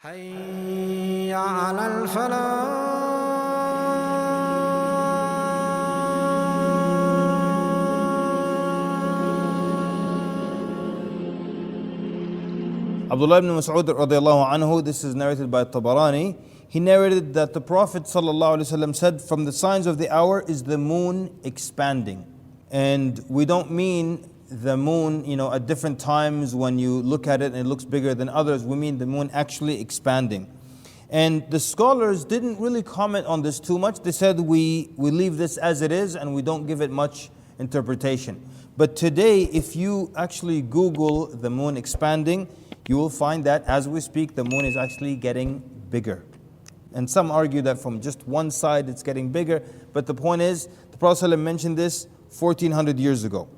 حي على الفلاح. Abdullah ibn Mas'ud radiallahu anhu, this is narrated by Tabarani. He narrated that the Prophet sallallahu alaihi wasallam said, from the signs of the hour is the moon expanding. And we don't mean the moon, at different times when you look at it and it looks bigger than others. We mean the moon actually expanding. And the scholars didn't really comment on this too much. They said we leave this as it is and we don't give it much interpretation. But today, if you actually Google the moon expanding, you will find that as we speak, the moon is actually getting bigger. And some argue that from just one side it's getting bigger. But the point is, the Prophet ﷺ mentioned this 1400 years ago.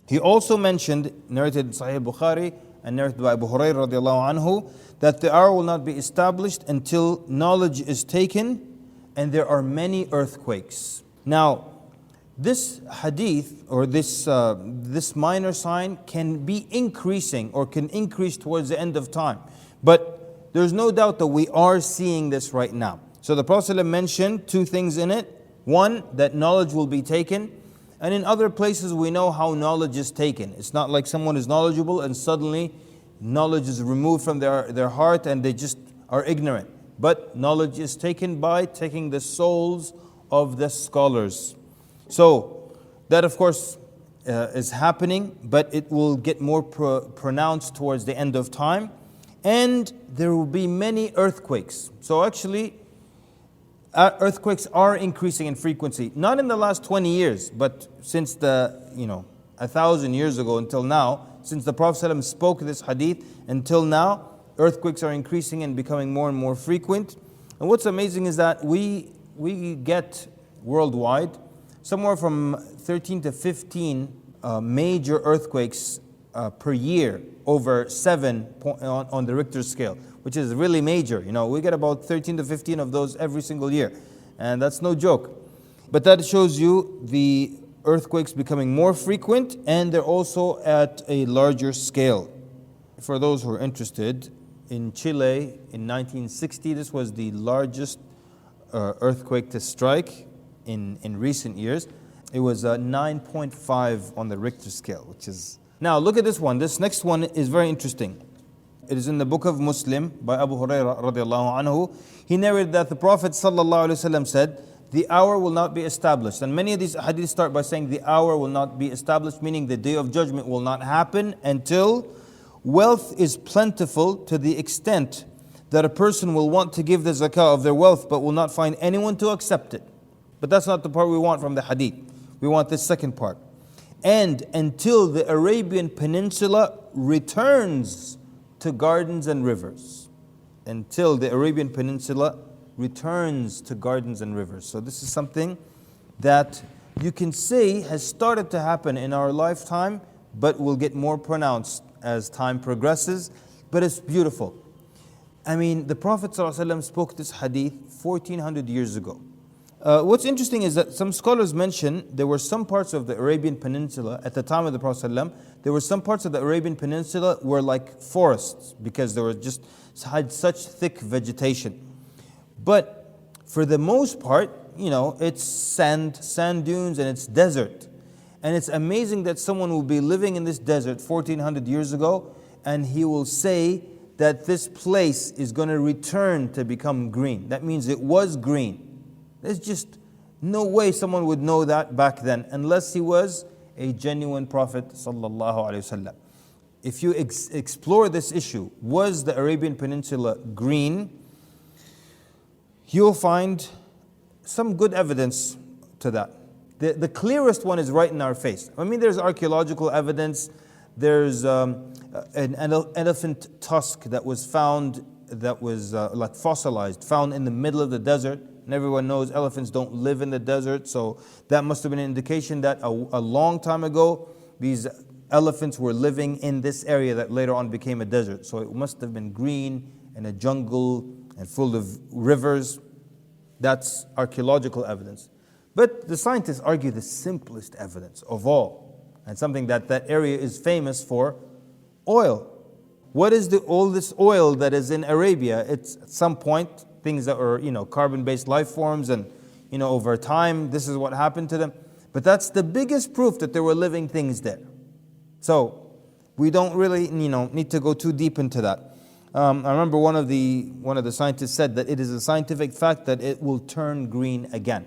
He also mentioned, narrated in Sahih Bukhari and narrated by Abu Hurairah radiallahu anhu, that the hour will not be established until knowledge is taken and there are many earthquakes. Now, this hadith or this minor sign can be increasing or can increase towards the end of time. But there's no doubt that we are seeing this right now. So the Prophet ﷺ mentioned two things in it. One, that knowledge will be taken. And in other places we know how knowledge is taken. It's not like someone is knowledgeable and suddenly knowledge is removed from their heart and they just are ignorant. But knowledge is taken by taking the souls of the scholars. So that of course is happening, but it will get more pronounced towards the end of time. And there will be many earthquakes. So actually, earthquakes are increasing in frequency. Not in the last 20 years, but since 1,000 years ago until now, since the Prophet ﷺ spoke this hadith, until now, earthquakes are increasing and becoming more and more frequent. And what's amazing is that we get worldwide somewhere from 13 to 15 major earthquakes per year, over 7 on the Richter scale, which is really major. We get about 13 to 15 of those every single year. And that's no joke. But that shows you the earthquakes becoming more frequent, and they're also at a larger scale. For those who are interested, in Chile in 1960, this was the largest earthquake to strike in recent years. It was 9.5 on the Richter scale, which is... Now look at this one. This next one is very interesting. It is in the book of Muslim by Abu Hurairah radiallahu anhu. He narrated that the Prophet sallallahu alaihi wasallam said, the hour will not be established. And many of these hadiths start by saying the hour will not be established, meaning the day of judgment will not happen until wealth is plentiful to the extent that a person will want to give the zakah of their wealth but will not find anyone to accept it. But that's not the part we want from the hadith. We want this second part. And until the Arabian Peninsula returns to gardens and rivers. Until the Arabian Peninsula returns to gardens and rivers. So this is something that you can say has started to happen in our lifetime, but will get more pronounced as time progresses. But it's beautiful. I mean, the Prophet ﷺ spoke this hadith 1400 years ago. What's interesting is that some scholars mention there were some parts of the Arabian Peninsula at the time of the Prophet ﷺ, there were some parts of the Arabian Peninsula were like forests because there were just had such thick vegetation. But for the most part, it's sand dunes and it's desert. And it's amazing that someone will be living in this desert 1400 years ago and he will say that this place is going to return to become green. That means it was green. There's just no way someone would know that back then unless he was a genuine Prophet sallallahu alaihi wasallam. If you explore this issue, was the Arabian Peninsula green? You'll find some good evidence to that. The clearest one is right in our face. I mean, there's archaeological evidence. There's an elephant tusk that was found, that was like fossilized, found in the middle of the desert. And everyone knows elephants don't live in the desert, so that must have been an indication that a long time ago, these elephants were living in this area that later on became a desert. So it must have been green and a jungle and full of rivers. That's archaeological evidence. But the scientists argue the simplest evidence of all, and something that area is famous for, oil. What is all this oil that is in Arabia? It's at some point things that are, carbon-based life forms, and, over time, this is what happened to them. But that's the biggest proof that there were living things there. So we don't really, need to go too deep into that. I remember one of the scientists said that it is a scientific fact that it will turn green again.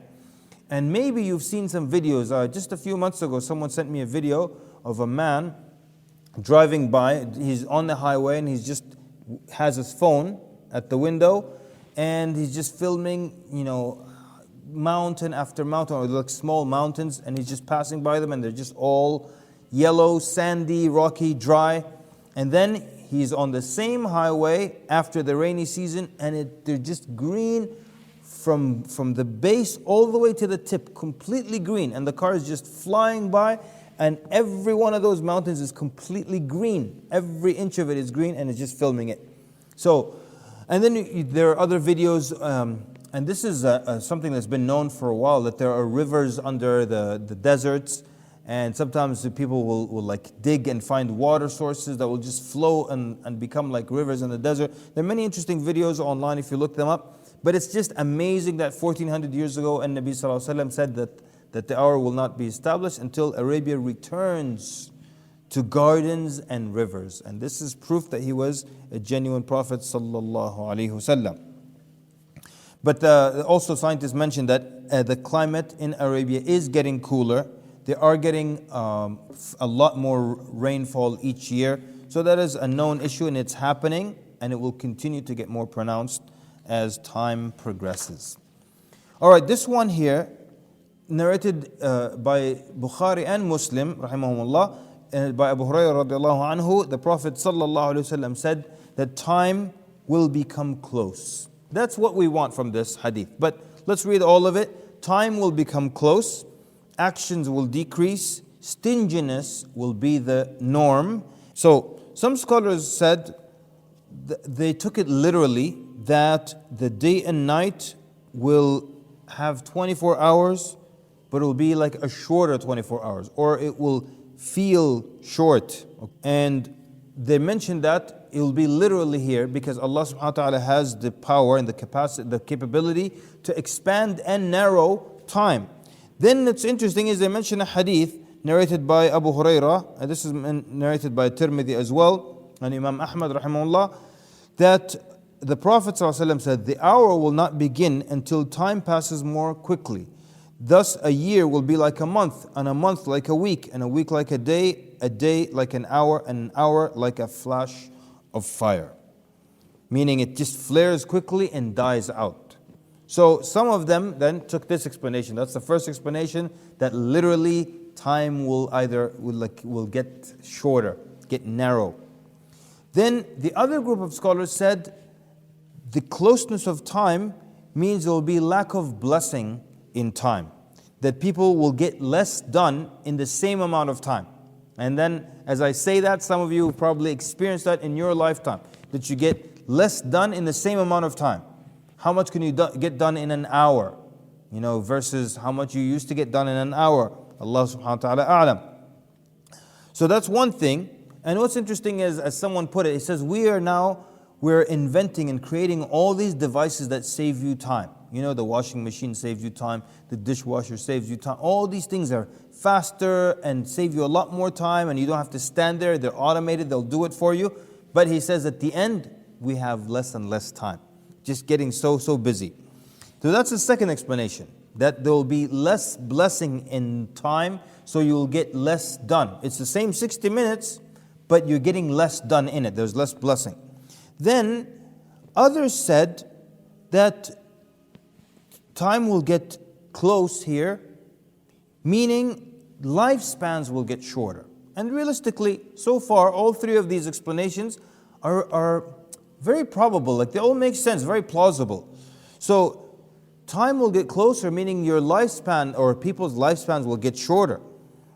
And maybe you've seen some videos. Just a few months ago, someone sent me a video of a man driving by. He's on the highway and he's just has his phone at the window, and he's just filming, mountain after mountain, or like small mountains, and he's just passing by them, and they're just all yellow, sandy, rocky, dry. And then he's on the same highway after the rainy season, and they're just green from the base all the way to the tip, completely green. And the car is just flying by, and every one of those mountains is completely green. Every inch of it is green, and it's just filming it. So, and then there are other videos, and this is something that's been known for a while, that there are rivers under the deserts. And sometimes the people will like dig and find water sources that will just flow and become like rivers in the desert. There are many interesting videos online if you look them up. But it's just amazing that 1400 years ago, and Nabi Sallallahu Alaihi Wasallam said that the hour will not be established until Arabia returns to gardens and rivers. And this is proof that he was a genuine prophet Sallallahu Alaihi Wasallam. But also scientists mentioned that the climate in Arabia is getting cooler. They are getting a lot more rainfall each year. So that is a known issue, and it's happening, and it will continue to get more pronounced as time progresses. All right, this one here, narrated by Bukhari and Muslim, rahimahumullah, and by Abu Hurairah radiallahu anhu, the Prophet sallallahu alaihi wasallam said that time will become close. That's what we want from this hadith. But let's read all of it. Time will become close. Actions will decrease, stinginess will be the norm. So some scholars said they took it literally that the day and night will have 24 hours, but it will be like a shorter 24 hours, or it will feel short. And they mentioned that it will be literally here because Allah subhanahu wa ta'ala has the power and the capacity, the capability to expand and narrow time. Then it's interesting is they mention a hadith narrated by Abu Hurairah, and this is narrated by Tirmidhi as well, and Imam Ahmad rahimahullah, that the Prophet ﷺ said, the hour will not begin until time passes more quickly. Thus a year will be like a month, and a month like a week, and a week like a day like an hour, and an hour like a flash of fire. Meaning it just flares quickly and dies out. So some of them then took this explanation. That's the first explanation, that literally time will get shorter, get narrow. Then the other group of scholars said the closeness of time means there will be lack of blessing in time. That people will get less done in the same amount of time. And then as I say that, some of you have probably experienced that in your lifetime, that you get less done in the same amount of time. How much can you get done in an hour? Versus how much you used to get done in an hour. Allah subhanahu wa ta'ala a'lam. So that's one thing. And what's interesting is, as someone put it, it says we're inventing and creating all these devices that save you time. The washing machine saves you time, the dishwasher saves you time. All these things are faster and save you a lot more time, and you don't have to stand there. They're automated, they'll do it for you. But he says at the end, we have less and less time. Just getting so busy. So that's the second explanation, that there will be less blessing in time, so you'll get less done. It's the same 60 minutes, but you're getting less done in it. There's less blessing. Then others said that time will get close here, meaning lifespans will get shorter. And realistically, so far, all three of these explanations are very probable, like they all make sense, very plausible. So time will get closer, meaning your lifespan or people's lifespans will get shorter.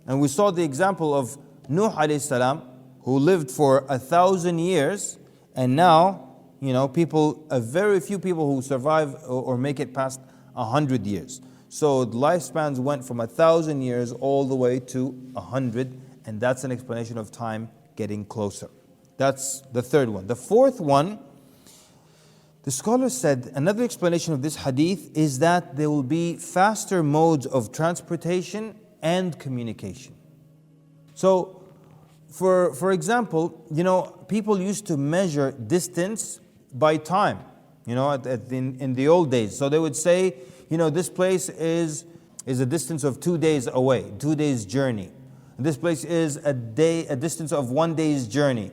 And we saw the example of Nuh alayhi salam, who lived for 1,000 years, and now, very few people who survive or make it past 100 years. So the lifespans went from 1,000 years all the way to 100, and that's an explanation of time getting closer. That's the third one. The fourth one, the scholar said, another explanation of this hadith is that there will be faster modes of transportation and communication. So, for example, people used to measure distance by time, in the old days. So they would say, this place is a distance of 2 days away, 2 days journey. This place is a distance of 1 day's journey.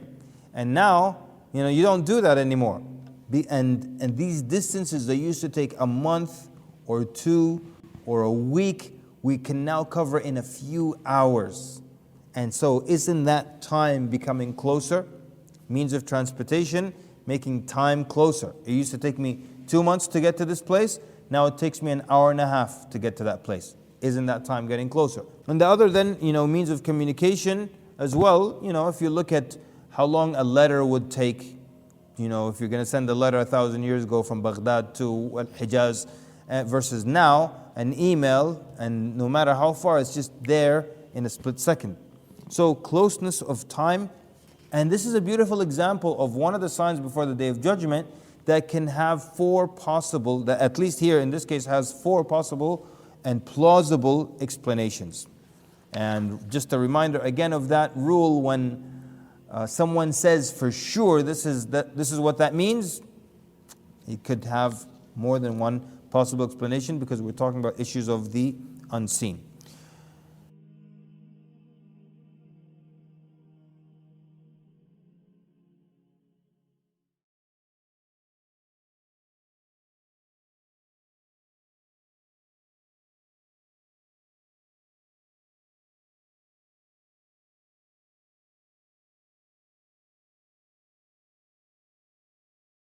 And now, you don't do that anymore. And these distances that used to take a month or two or a week, we can now cover in a few hours. And so isn't that time becoming closer? Means of transportation, making time closer. It used to take me 2 months to get to this place. Now it takes me an hour and a half to get to that place. Isn't that time getting closer? And the other then, means of communication as well, if you look at how long a letter would take, if you're going to send a letter 1,000 years ago from Baghdad to Hijaz versus now, an email, and no matter how far, it's just there in a split second. So closeness of time, and this is a beautiful example of one of the signs before the Day of Judgment that can have four possible, that at least here in this case has four possible and plausible explanations. And just a reminder again of that rule, when someone says for sure this is what that means, it could have more than one possible explanation because we're talking about issues of the unseen.